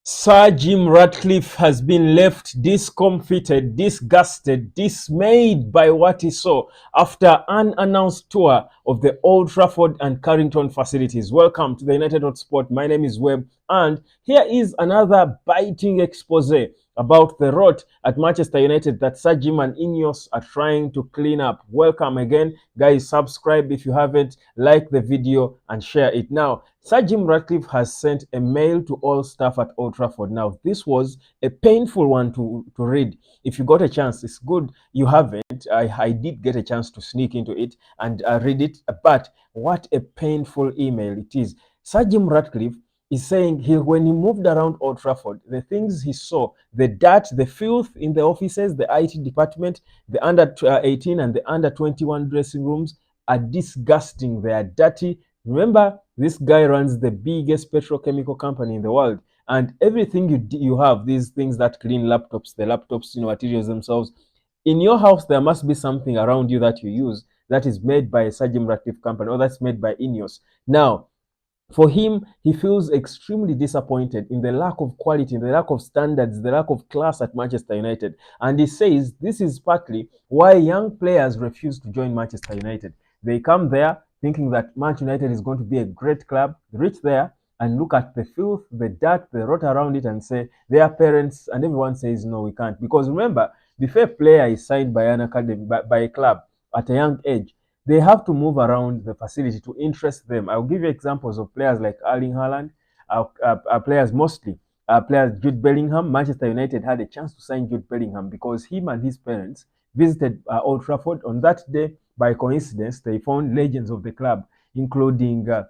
Sir Jim Ratcliffe has been left discomfited, disgusted, dismayed by what he saw after an unannounced tour of the Old Trafford and Carrington facilities. Welcome to the United Hotspot. My name is Webb, and here is another biting expose about the rot at Manchester United that Sir Jim and Ineos are trying to clean up. Welcome again, guys. Subscribe if you haven't, like the video and share it. Now, Sir Jim Ratcliffe has sent a mail to all staff at Old Trafford. Now, this was a painful one to read. If you got a chance, it's good you haven't. I did get a chance to sneak into it and read it, but what a painful email it is. Sir Jim Ratcliffe is saying when he moved around Old Trafford, the things he saw, the dirt, the filth in the offices, the IT department, the under 18 and the under 21 dressing rooms are disgusting. They are dirty. Remember, this guy runs the biggest petrochemical company in the world, and everything you have, these things that clean laptops, the laptops, materials themselves. In your house, there must be something around you that you use that is made by a Sir Jim Ratcliffe company or that's made by Ineos. Now, for him, he feels extremely disappointed in the lack of quality, in the lack of standards, the lack of class at Manchester United. And he says this is partly why young players refuse to join Manchester United. They come there thinking that Manchester United is going to be a great club, reach there and look at the filth, the dirt, the rot around it and say their parents, and everyone says, no, we can't. Because remember, before a player is signed by an academy, by a club at a young age, they have to move around the facility to interest them. I'll give you examples of players like Erling Haaland, players mostly. Players Jude Bellingham. Manchester United had a chance to sign Jude Bellingham because him and his parents visited Old Trafford on that day. By coincidence, they found legends of the club, including all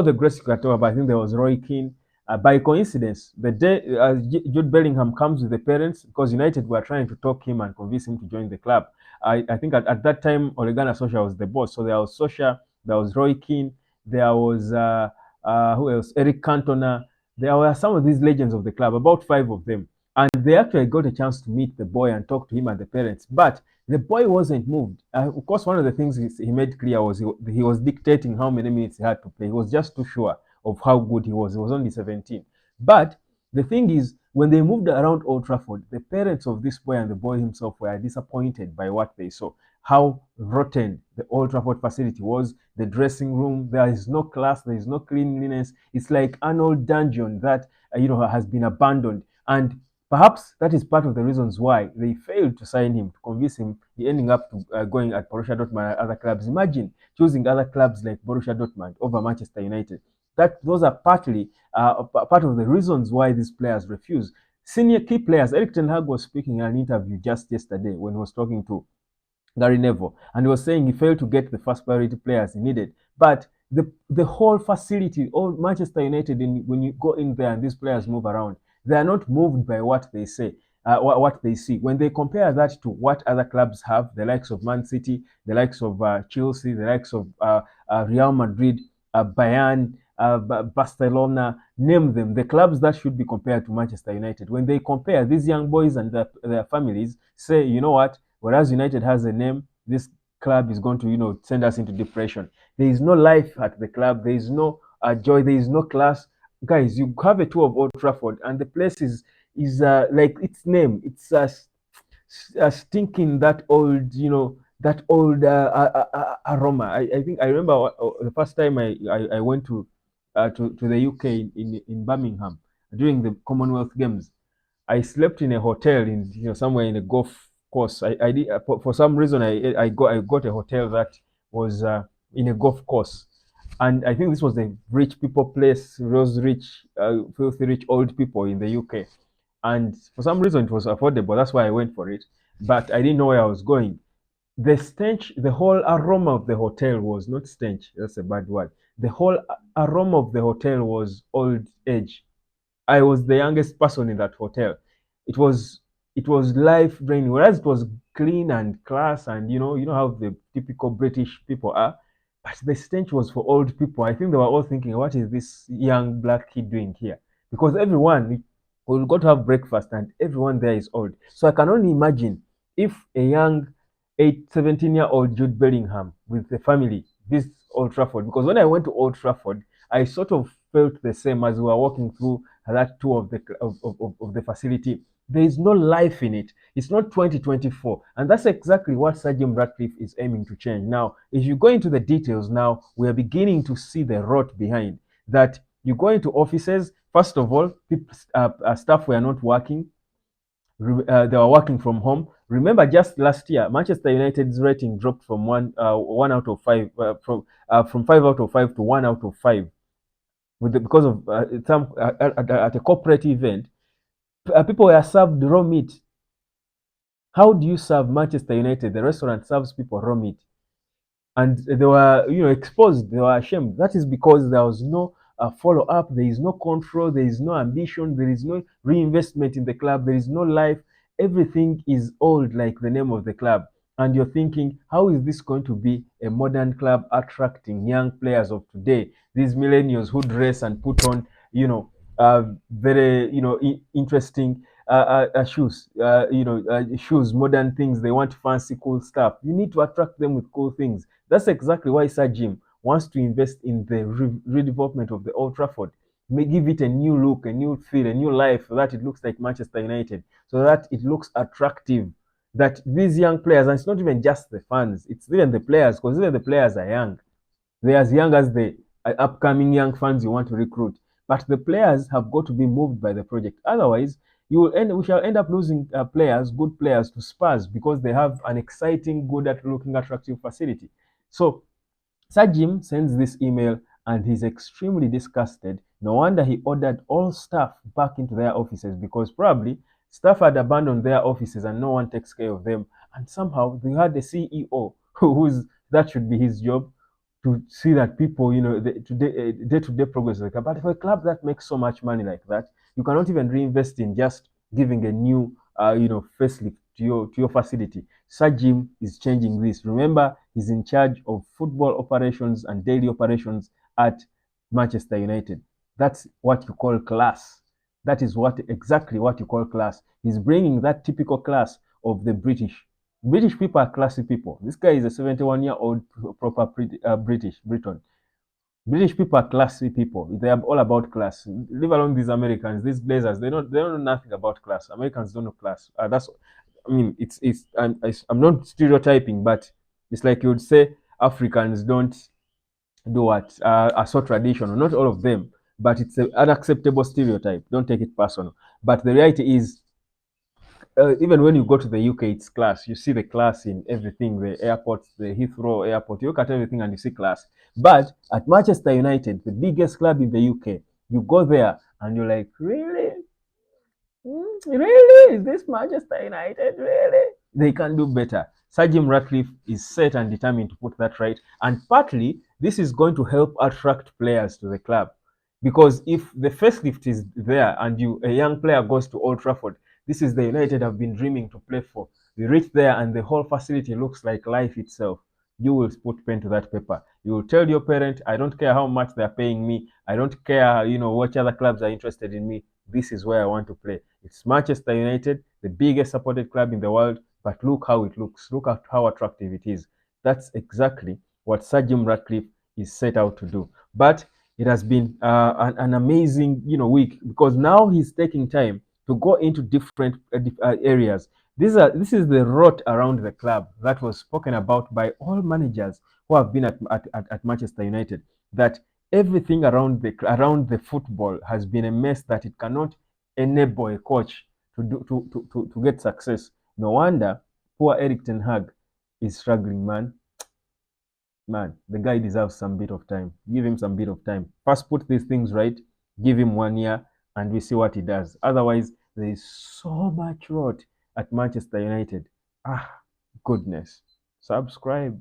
the greats you can talk about. I think there was Roy Keane. By coincidence, the day Jude Bellingham comes with the parents, because United were trying to talk him and convince him to join the club. I think at that time, Ole Gunnar Solskjaer was the boss. So there was Solskjaer, there was Roy Keane, there was who else? Eric Cantona. There were some of these legends of the club, about 5 of them. And they actually got a chance to meet the boy and talk to him and the parents. But the boy wasn't moved. Of course, one of the things he made clear was he was dictating how many minutes he had to play. He was just too sure of how good he was. He was only 17. But the thing is, when they moved around Old Trafford, the parents of this boy and the boy himself were disappointed by what they saw. How rotten the Old Trafford facility was, the dressing room, there is no class, there is no cleanliness. It's like an old dungeon that has been abandoned. And perhaps that is part of the reasons why they failed to sign him, to convince him. He ending up going at Borussia Dortmund and other clubs. Imagine choosing other clubs like Borussia Dortmund over Manchester United. Those are partly part of the reasons why these players refuse. Senior key players, Eric Ten Hag was speaking in an interview just yesterday when he was talking to Gary Neville, and he was saying he failed to get the first priority players he needed. But the whole facility, all Manchester United, when you go in there and these players move around, they are not moved by what they say, what they see. When they compare that to what other clubs have, the likes of Man City, the likes of Chelsea, the likes of Real Madrid, Bayern, Barcelona, name them, the clubs that should be compared to Manchester United. When they compare these young boys and their families, say, you know what? Whereas United has a name, this club is going to, send us into depression. There is no life at the club. There is no joy. There is no class. Guys, you have a tour of Old Trafford, and the place is like its name. It's stinking that old, that old aroma. I think I remember the first time I went to the UK in Birmingham during the Commonwealth Games. I slept in a hotel in somewhere in a golf course. I did for some reason I got a hotel that was in a golf course, and I think this was the rich people place, those rich, filthy rich old people in the UK, and for some reason it was affordable. That's why I went for it, but I didn't know where I was going. The stench, the whole aroma of the hotel was not stench. That's a bad word. The whole aroma of the hotel was old age. I was the youngest person in that hotel. It was it was life draining. Whereas it was clean and class, and you know how the typical British people are. But the stench was for old people. I think they were all thinking, what is this young black kid doing here? Because everyone will go to have breakfast and everyone there is old. So I can only imagine if a young 17-year-old Jude Bellingham with the family visits Old Trafford. Because when I went to Old Trafford, I sort of felt the same as we were walking through that tour of the facility. There is no life in it. It's not 2024. And that's exactly what Sir Jim Ratcliffe is aiming to change. Now, if you go into the details now, we are beginning to see the rot behind that. You go into offices, first of all, staff were not working. They were working from home. Remember, just last year, Manchester United's rating dropped from one out of five, from 5 out of 5 to 1 out of 5, because of some at a corporate event, people were served raw meat. How do you serve Manchester United? The restaurant serves people raw meat, and they were exposed. They were ashamed. That is because there was no follow up. There is no control. There is no ambition. There is no reinvestment in the club. There is no life. Everything is old, like the name of the club. And you're thinking, how is this going to be a modern club attracting young players of today? These millennials who dress and put on very interesting shoes, shoes, modern things. They want fancy, cool stuff. You need to attract them with cool things. That's exactly why Sir Jim wants to invest in the redevelopment of the Old Trafford. May give it a new look, a new feel, a new life, so that it looks like Manchester United, so that it looks attractive. That these young players, and it's not even just the fans, it's even the players, because even the players are young. They're as young as the upcoming young fans you want to recruit. But the players have got to be moved by the project. Otherwise, we shall end up losing players, good players, to Spurs because they have an exciting, good at looking attractive facility. So Sir Jim sends this email and he's extremely disgusted. No wonder he ordered all staff back into their offices, because probably staff had abandoned their offices and no one takes care of them. And somehow they had the CEO who's that should be his job, to see that people, the day-to-day progress of the club. But for a club that makes so much money like that, you cannot even reinvest in just giving a new, facelift to your facility. Sir Jim is changing this. Remember, he's in charge of football operations and daily operations at Manchester United. That's what you call class. That is exactly what you call class. He's bringing that typical class of the British. British people are classy people. This guy is a 71-year-old proper Briton. British people are classy people. They are all about class. Leave alone these Americans, these Blazers. They don't know nothing about class. Americans don't know class. That's, I mean, I'm not stereotyping, but it's like you would say Africans don't do what are so traditional. Not all of them, but it's an unacceptable stereotype. Don't take it personal. But the reality is, even when you go to the UK, it's class. You see the class in everything, the airports, the Heathrow airport. You look at everything and you see class. But at Manchester United, the biggest club in the UK, you go there and you're like, really? Really? Is this Manchester United? Really? They can do better. Sir Jim Ratcliffe is set and determined to put that right. And partly, this is going to help attract players to the club. Because if the facelift is there and a young player goes to Old Trafford, this is the United have been dreaming to play for. You reach there and the whole facility looks like life itself. You will put pen to that paper. You will tell your parent, I don't care how much they're paying me. I don't care, what other clubs are interested in me. This is where I want to play. It's Manchester United, the biggest supported club in the world, but look how it looks. Look at how attractive it is. That's exactly what Sir Jim Ratcliffe is set out to do. But it has been an amazing, week, because now he's taking time to go into different areas. This is the rot around the club that was spoken about by all managers who have been at Manchester United. That everything around the football has been a mess, that it cannot enable a coach to get success. No wonder poor Eric Ten Hag is struggling, man. Man, the guy deserves some bit of time. Give him some bit of time. First, put these things right. Give him 1 year, and we see what he does. Otherwise, there is so much rot at Manchester United. Ah, goodness. Subscribe.